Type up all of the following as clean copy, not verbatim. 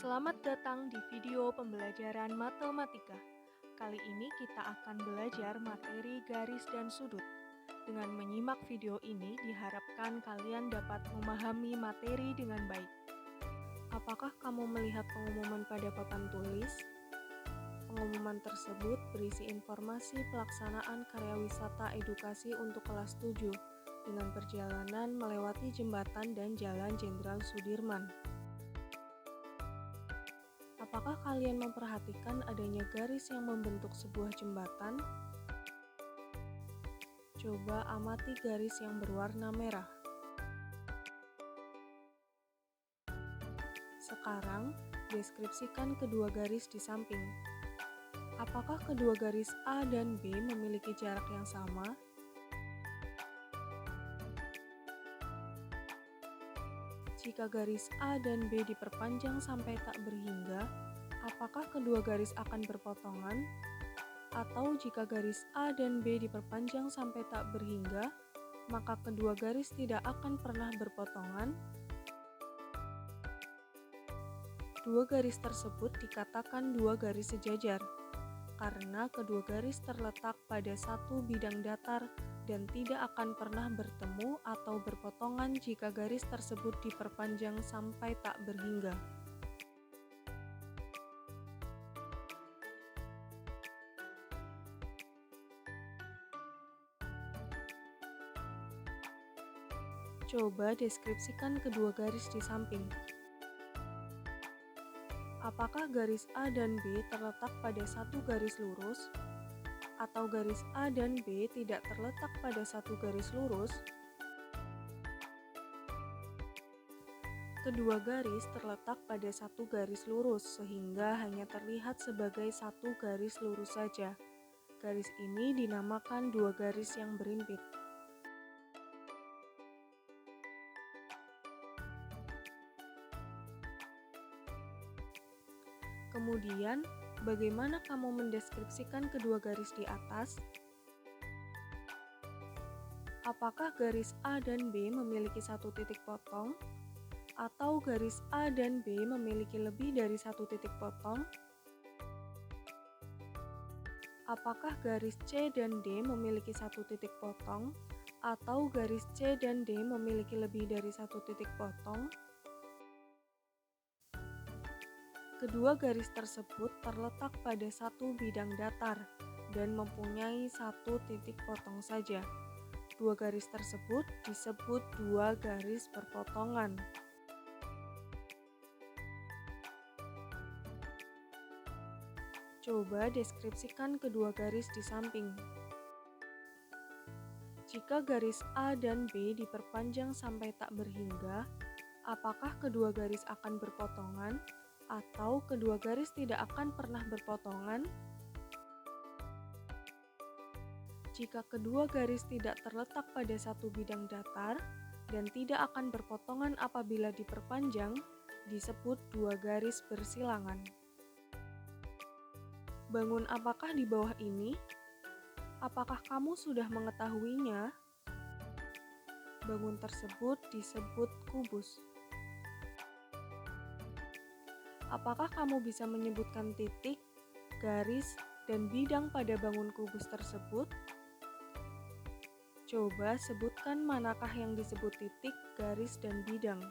Selamat datang di video pembelajaran matematika. Kali ini kita akan belajar materi garis dan sudut. Dengan menyimak video ini diharapkan kalian dapat memahami materi dengan baik. Apakah kamu melihat pengumuman pada papan tulis? Pengumuman tersebut berisi informasi pelaksanaan karya wisata edukasi untuk kelas 7 dengan perjalanan melewati jembatan dan Jalan Jenderal Sudirman. Apakah kalian memperhatikan adanya garis yang membentuk sebuah jembatan? Coba amati garis yang berwarna merah. Sekarang, deskripsikan kedua garis di samping. Apakah kedua garis A dan B memiliki jarak yang sama? Jika garis A dan B diperpanjang sampai tak berhingga, apakah kedua garis akan berpotongan? Atau jika garis A dan B diperpanjang sampai tak berhingga, maka kedua garis tidak akan pernah berpotongan? Dua garis tersebut dikatakan dua garis sejajar, karena kedua garis terletak pada satu bidang datar dan tidak akan pernah bertemu atau berpotongan jika garis tersebut diperpanjang sampai tak berhingga. Coba deskripsikan kedua garis di samping. Apakah garis A dan B terletak pada satu garis lurus? Atau garis A dan B tidak terletak pada satu garis lurus? Kedua garis terletak pada satu garis lurus sehingga hanya terlihat sebagai satu garis lurus saja. Garis ini dinamakan dua garis yang berimpit. Kemudian, bagaimana kamu mendeskripsikan kedua garis di atas? Apakah garis A dan B memiliki satu titik potong? Atau garis A dan B memiliki lebih dari satu titik potong? Apakah garis C dan D memiliki satu titik potong? Atau garis C dan D memiliki lebih dari satu titik potong? Kedua garis tersebut terletak pada satu bidang datar dan mempunyai satu titik potong saja. Dua garis tersebut disebut dua garis berpotongan. Coba deskripsikan kedua garis di samping. Jika garis A dan B diperpanjang sampai tak berhingga, apakah kedua garis akan berpotongan? Atau kedua garis tidak akan pernah berpotongan? Jika kedua garis tidak terletak pada satu bidang datar dan tidak akan berpotongan apabila diperpanjang, disebut dua garis bersilangan. Bangun apakah di bawah ini? Apakah kamu sudah mengetahuinya? Bangun tersebut disebut kubus. Apakah kamu bisa menyebutkan titik, garis, dan bidang pada bangun kubus tersebut? Coba sebutkan manakah yang disebut titik, garis, dan bidang.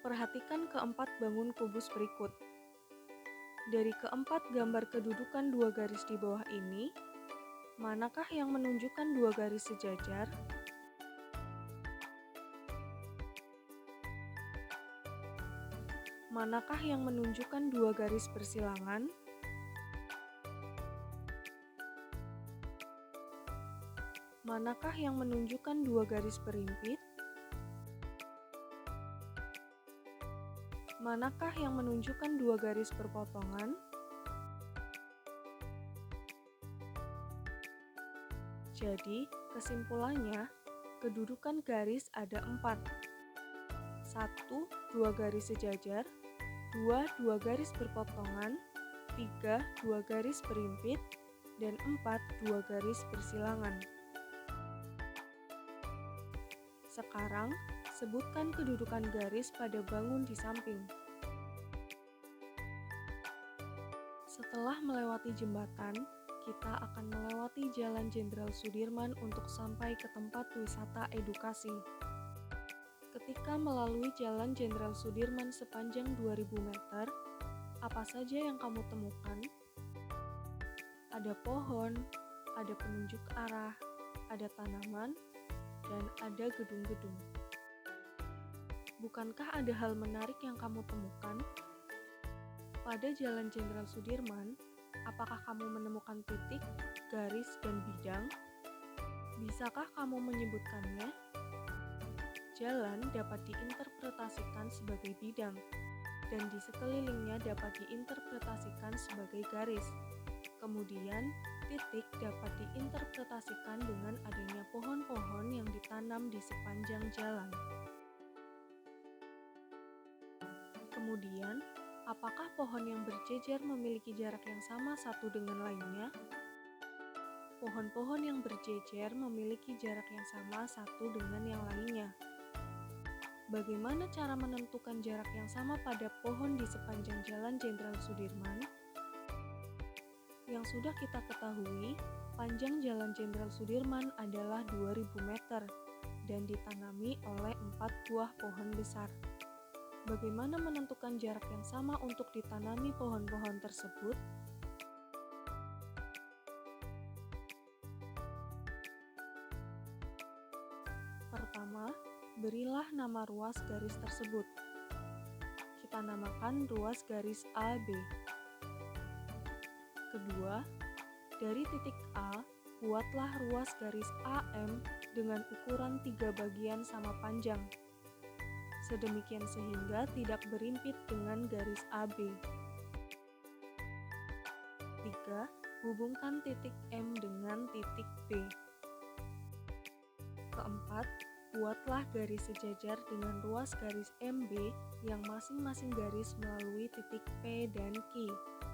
Perhatikan keempat bangun kubus berikut. Dari keempat gambar kedudukan dua garis di bawah ini, manakah yang menunjukkan dua garis sejajar? Manakah yang menunjukkan dua garis bersilangan? Manakah yang menunjukkan dua garis berimpit? Manakah yang menunjukkan dua garis berpotongan? Jadi, kesimpulannya, kedudukan garis ada 4. 1. Dua garis sejajar. 2. Dua garis berpotongan. 3. Dua garis berimpit. Dan 4. Dua garis bersilangan. Sekarang, sebutkan kedudukan garis pada bangun di samping. Setelah melewati jembatan, kita akan melewati Jalan Jenderal Sudirman untuk sampai ke tempat wisata edukasi. Ketika melalui Jalan Jenderal Sudirman sepanjang 2000 meter, apa saja yang kamu temukan? Ada pohon, ada penunjuk arah, ada tanaman, dan ada gedung-gedung. Bukankah ada hal menarik yang kamu temukan? Pada Jalan Jenderal Sudirman, apakah kamu menemukan titik, garis, dan bidang? Bisakah kamu menyebutkannya? Jalan dapat diinterpretasikan sebagai bidang, dan di sekelilingnya dapat diinterpretasikan sebagai garis. Kemudian, titik dapat diinterpretasikan dengan adanya pohon-pohon yang ditanam di sepanjang jalan. Kemudian, apakah pohon yang berjejer memiliki jarak yang sama satu dengan lainnya? Pohon-pohon yang berjejer memiliki jarak yang sama satu dengan yang lainnya. Bagaimana cara menentukan jarak yang sama pada pohon di sepanjang Jalan Jenderal Sudirman? Yang sudah kita ketahui, panjang Jalan Jenderal Sudirman adalah 2000 meter dan ditanami oleh 4 buah pohon besar. Bagaimana menentukan jarak yang sama untuk ditanami pohon-pohon tersebut? Pertama, berilah nama ruas garis tersebut. Kita namakan ruas garis AB. Kedua, dari titik A, buatlah ruas garis AM dengan ukuran 3 bagian sama panjang. Sedemikian sehingga tidak berimpit dengan garis AB. 3. Hubungkan titik M dengan titik B. Keempat, buatlah garis sejajar dengan ruas garis MB yang masing-masing garis melalui titik P dan Q,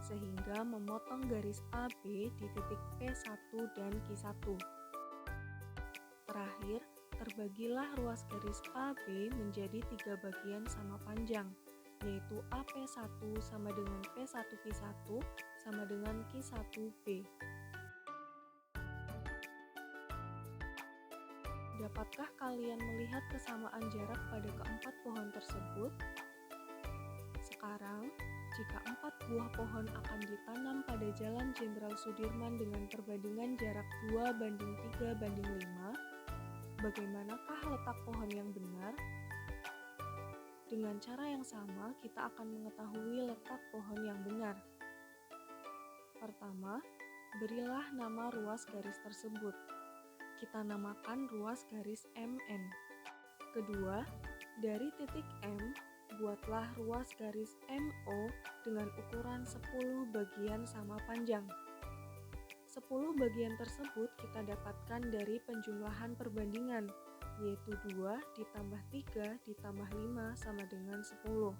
sehingga memotong garis AB di titik P1 dan Q1. Terakhir, terbagilah ruas garis AB menjadi 3 bagian sama panjang, yaitu AP1 sama dengan P1Q1 sama dengan Q1B. Dapatkah kalian melihat kesamaan jarak pada keempat pohon tersebut? Sekarang, jika 4 buah pohon akan ditanam pada Jalan Jenderal Sudirman dengan perbandingan jarak 2:3:5, bagaimanakah letak pohon yang benar? Dengan cara yang sama, kita akan mengetahui letak pohon yang benar. Pertama, berilah nama ruas garis tersebut. Kita namakan ruas garis MN. Kedua, dari titik M, buatlah ruas garis MO dengan ukuran 10 bagian sama panjang. 10 bagian tersebut kita dapatkan dari penjumlahan perbandingan, yaitu 2 ditambah 3 ditambah 5 sama dengan 10.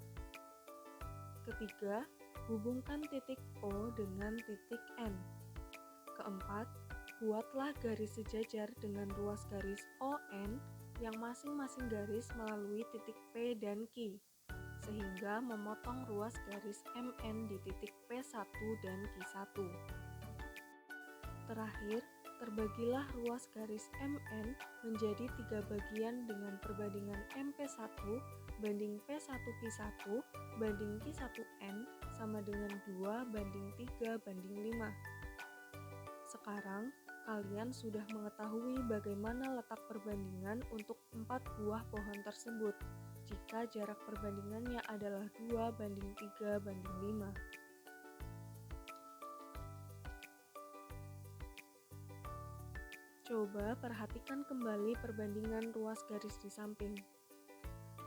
Ketiga, hubungkan titik O dengan titik N. Keempat, buatlah garis sejajar dengan ruas garis ON yang masing-masing garis melalui titik P dan Q, sehingga memotong ruas garis MN di titik P1 dan Q1. Terakhir, terbagilah ruas garis MN menjadi 3 bagian dengan perbandingan MP1 banding P1Q1 banding Q1N sama dengan 2:3:5. Sekarang, kalian sudah mengetahui bagaimana letak perbandingan untuk 4 buah pohon tersebut jika jarak perbandingannya adalah 2:3:5. Coba perhatikan kembali perbandingan ruas garis di samping.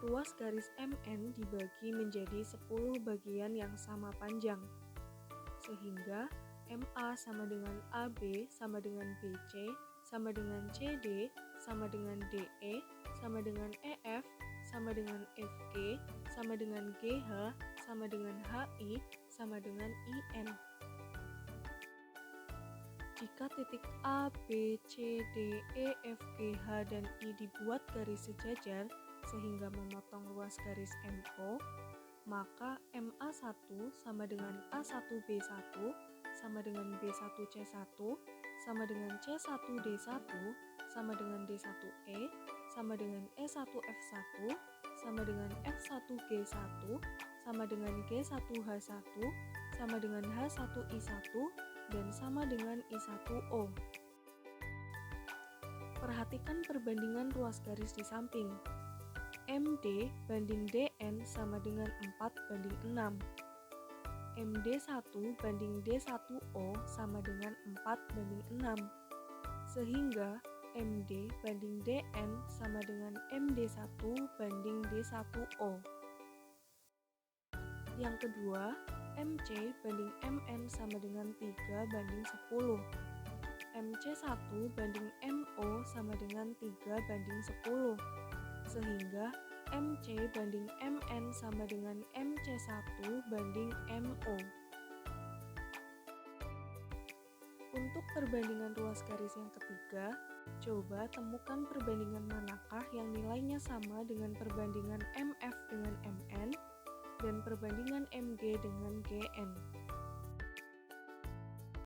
Ruas garis MN dibagi menjadi 10 bagian yang sama panjang, sehingga MA sama dengan AB sama dengan BC sama dengan CD sama dengan DE sama dengan EF sama dengan FG sama dengan GH sama dengan HI sama dengan IN. Jika titik A, B, C, D, E, F, G, H, dan I dibuat garis sejajar sehingga memotong ruas garis MO, maka MA1 sama dengan A1B1 sama dengan B1C1 sama dengan C1D1 sama dengan D1E sama dengan E1F1 sama dengan F1G1 sama dengan G1H1 sama dengan H1I1 dan sama dengan I1O. Perhatikan perbandingan ruas garis di samping. MD banding DN sama dengan 4:6. MD1 banding D1O sama dengan 4:6. Sehingga MD banding DN sama dengan MD1 banding D1O. Yang kedua, MC banding MN sama dengan 3:10. MC1 banding MO sama dengan 3:10. Sehingga MC banding MN sama dengan MC1 banding MO. Untuk perbandingan ruas garis yang ketiga, coba temukan perbandingan manakah yang nilainya sama dengan perbandingan MF dengan MN dan perbandingan MG dengan GN.